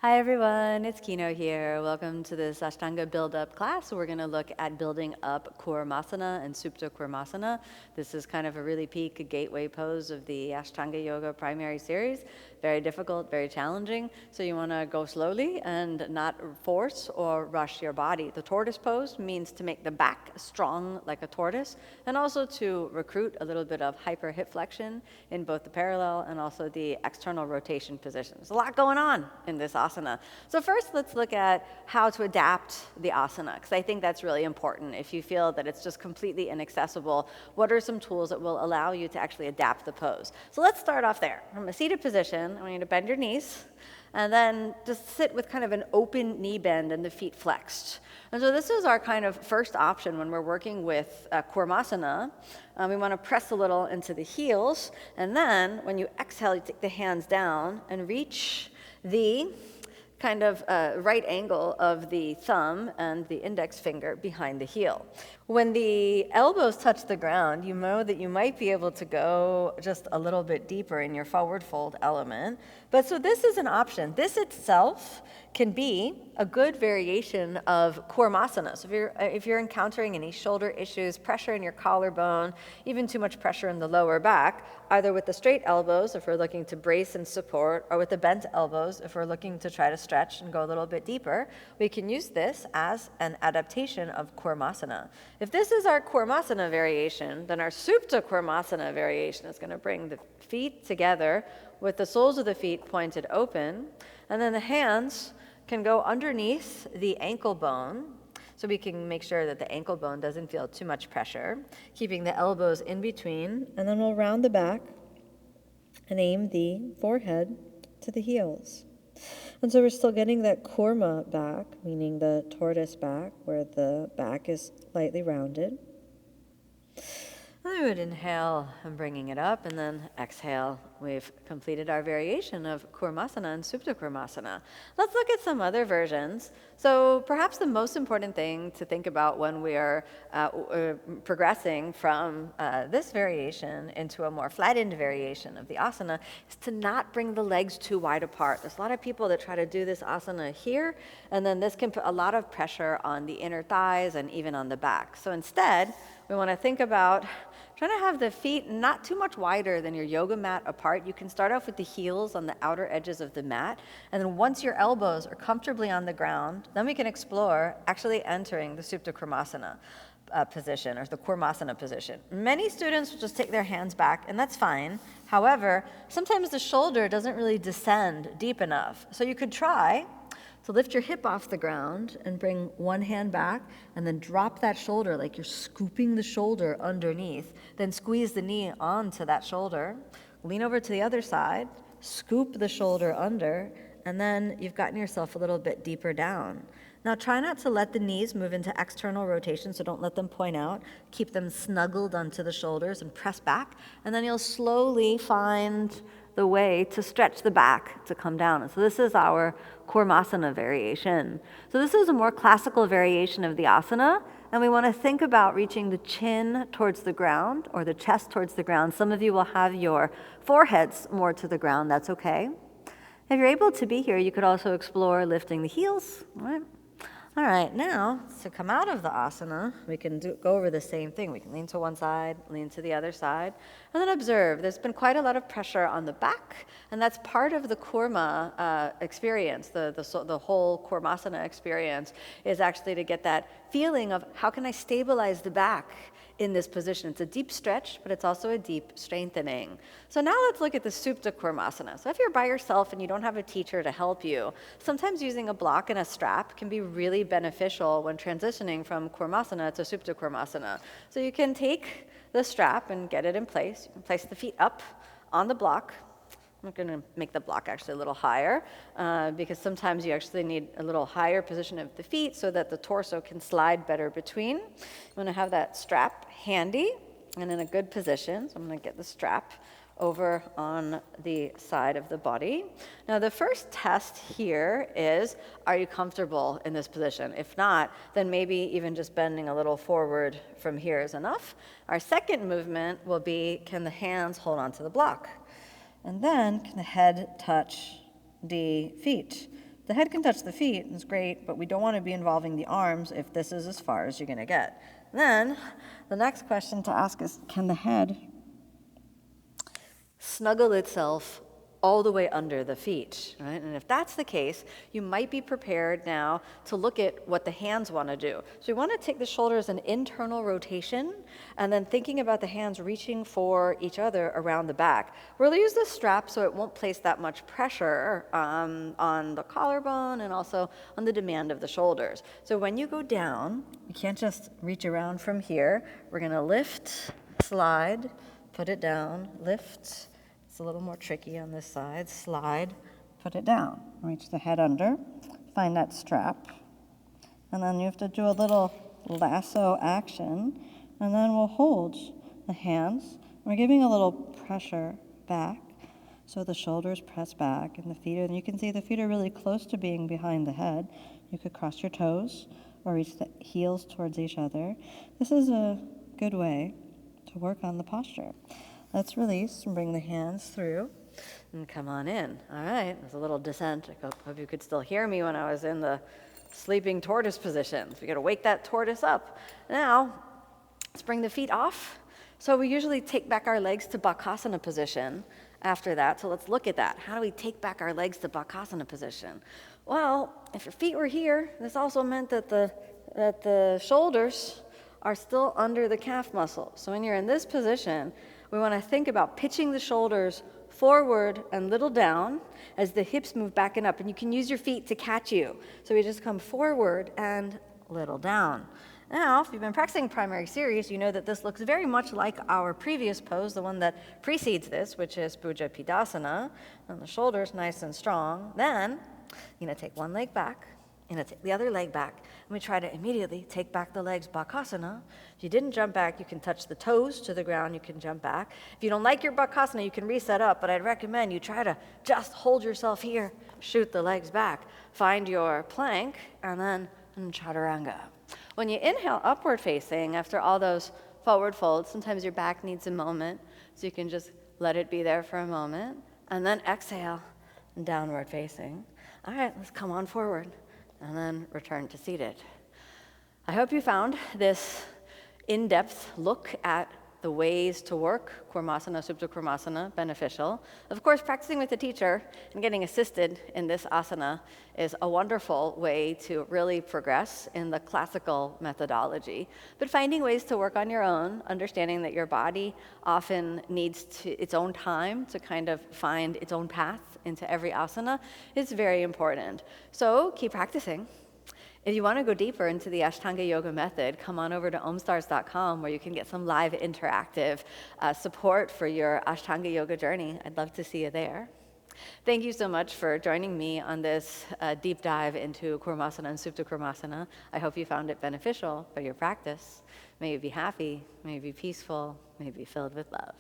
Hi everyone, it's Kino here. Welcome to this Ashtanga build-up class. We're going to look at building up Kurmasana and Supta Kurmasana. This is kind of a really peak gateway pose of the Ashtanga Yoga primary series. Very difficult, very challenging. So you want to go slowly and not force or rush your body. The tortoise pose means to make the back strong like a tortoise and also to recruit a little bit of hyper hip flexion in both the parallel and also the external rotation position. There's a lot going on in this asana. So first, let's look at how to adapt the asana, because I think that's really important. If you feel that it's just completely inaccessible, what are some tools that will allow you to actually adapt the pose? So let's start off there. From a seated position, I want you to bend your knees, and then just sit with kind of an open knee bend and the feet flexed. And so this is our kind of first option when we're working with Kurmasana. We want to press a little into the heels, and then when you exhale, you take the hands down and reach the kind of right angle of the thumb and the index finger behind the heel. When the elbows touch the ground, you know that you might be able to go just a little bit deeper in your forward fold element. But so this is an option. This itself can be a good variation of Kurmasana. So if you're encountering any shoulder issues, pressure in your collarbone, even too much pressure in the lower back, either with the straight elbows if we're looking to brace and support, or with the bent elbows if we're looking to try to stretch and go a little bit deeper, we can use this as an adaptation of Kurmasana. If this is our Kurmasana variation, then our Supta Kurmasana variation is going to bring the feet together with the soles of the feet pointed open, and then the hands can go underneath the ankle bone, so we can make sure that the ankle bone doesn't feel too much pressure, keeping the elbows in between, and then we'll round the back and aim the forehead to the heels. And so we're still getting that kurma back, meaning the tortoise back, where the back is slightly rounded. And then we would inhale and bringing it up, and then exhale. We've completed our variation of Kurmasana and Supta Kurmasana. Let's look at some other versions. So perhaps the most important thing to think about when we are progressing from this variation into a more flattened variation of the asana is to not bring the legs too wide apart. There's a lot of people that try to do this asana here, and then this can put a lot of pressure on the inner thighs and even on the back. So instead, we want to think about trying to have the feet not too much wider than your yoga mat apart. You can start off with the heels on the outer edges of the mat, and then once your elbows are comfortably on the ground, then we can explore actually entering the Supta Kurmasana position, or the Kurmasana position. Many students will just take their hands back, and that's fine. However, sometimes the shoulder doesn't really descend deep enough. So you could try to lift your hip off the ground and bring one hand back, and then drop that shoulder like you're scooping the shoulder underneath. Then squeeze the knee onto that shoulder. Lean over to the other side, scoop the shoulder under, and then you've gotten yourself a little bit deeper down. Now try not to let the knees move into external rotation, so don't let them point out. Keep them snuggled onto the shoulders and press back, and then you'll slowly find the way to stretch the back to come down. And so this is our Kurmasana variation. So this is a more classical variation of the asana, and we want to think about reaching the chin towards the ground or the chest towards the ground. Some of you will have your foreheads more to the ground. That's okay. If you're able to be here, you could also explore lifting the heels. All right, now, to come out of the asana, we can go over the same thing. We can lean to one side, lean to the other side, and then observe. There's been quite a lot of pressure on the back, and that's part of the kurma experience. The whole Kurmasana experience is actually to get that feeling of how can I stabilize the back in this position. It's a deep stretch, but it's also a deep strengthening. So now let's look at the Supta Kurmasana. So if you're by yourself and you don't have a teacher to help you, sometimes using a block and a strap can be really beneficial when transitioning from Kurmasana to Supta Kurmasana. So you can take the strap and get it in place. You can place the feet up on the block. I'm going to make the block actually a little higher because sometimes you actually need a little higher position of the feet so that the torso can slide better between. I'm going to have that strap handy and in a good position. So I'm going to get the strap over on the side of the body. Now the first test here is, are you comfortable in this position? If not, then maybe even just bending a little forward from here is enough. Our second movement will be, can the hands hold onto the block? And then can the head touch the feet? The head can touch the feet, it's great, but we don't want to be involving the arms if this is as far as you're going to get. Then, the next question to ask is, can the head snuggle itself all the way under the feet, right? And if that's the case, you might be prepared now to look at what the hands want to do. So we want to take the shoulders an internal rotation, and then thinking about the hands reaching for each other around the back. We'll use the strap so it won't place that much pressure on the collarbone and also on the demand of the shoulders. So when you go down, you can't just reach around from here. We're going to lift, slide, put it down, lift. It's a little more tricky on this side. Slide, put it down. Reach the head under, find that strap, and then you have to do a little lasso action, and then we'll hold the hands. We're giving a little pressure back, so the shoulders press back, and the feet, and you can see the feet are really close to being behind the head. You could cross your toes or reach the heels towards each other. This is a good way to work on the posture. Let's release and bring the hands through and come on in. All right, there's a little descent. I hope you could still hear me when I was in the sleeping tortoise position. So we got to wake that tortoise up. Now, let's bring the feet off. So we usually take back our legs to Bakasana position after that. So let's look at that. How do we take back our legs to Bakasana position? Well, if your feet were here, this also meant that the shoulders are still under the calf muscle. So when you're in this position, we want to think about pitching the shoulders forward and little down as the hips move back and up. And you can use your feet to catch you. So we just come forward and little down. Now, if you've been practicing primary series, you know that this looks very much like our previous pose, the one that precedes this, which is Bhuja Pidasana. And the shoulders nice and strong. Then, you're going to take one leg back. You're going to take the other leg back, and we try to immediately take back the legs, Bakasana. If you didn't jump back, you can touch the toes to the ground, you can jump back. If you don't like your Bakasana, you can reset up, but I'd recommend you try to just hold yourself here, shoot the legs back, find your plank, and then Chaturanga. When you inhale upward facing, after all those forward folds, sometimes your back needs a moment, so you can just let it be there for a moment, and then exhale, downward facing. All right, let's come on forward. And then return to seated. I hope you found this in-depth look at the ways to work Kurmasana Supta Kurmasana beneficial. Of course, practicing with a teacher and getting assisted in this asana is a wonderful way to really progress in the classical methodology. But finding ways to work on your own, understanding that your body often needs its own time to kind of find its own path into every asana is very important. So keep practicing. If you want to go deeper into the Ashtanga yoga method, come on over to omstars.com where you can get some live interactive support for your Ashtanga yoga journey. I'd love to see you there. Thank you so much for joining me on this deep dive into Kurmasana and Supta Kurmasana. I hope you found it beneficial for your practice. May you be happy, may you be peaceful, may you be filled with love.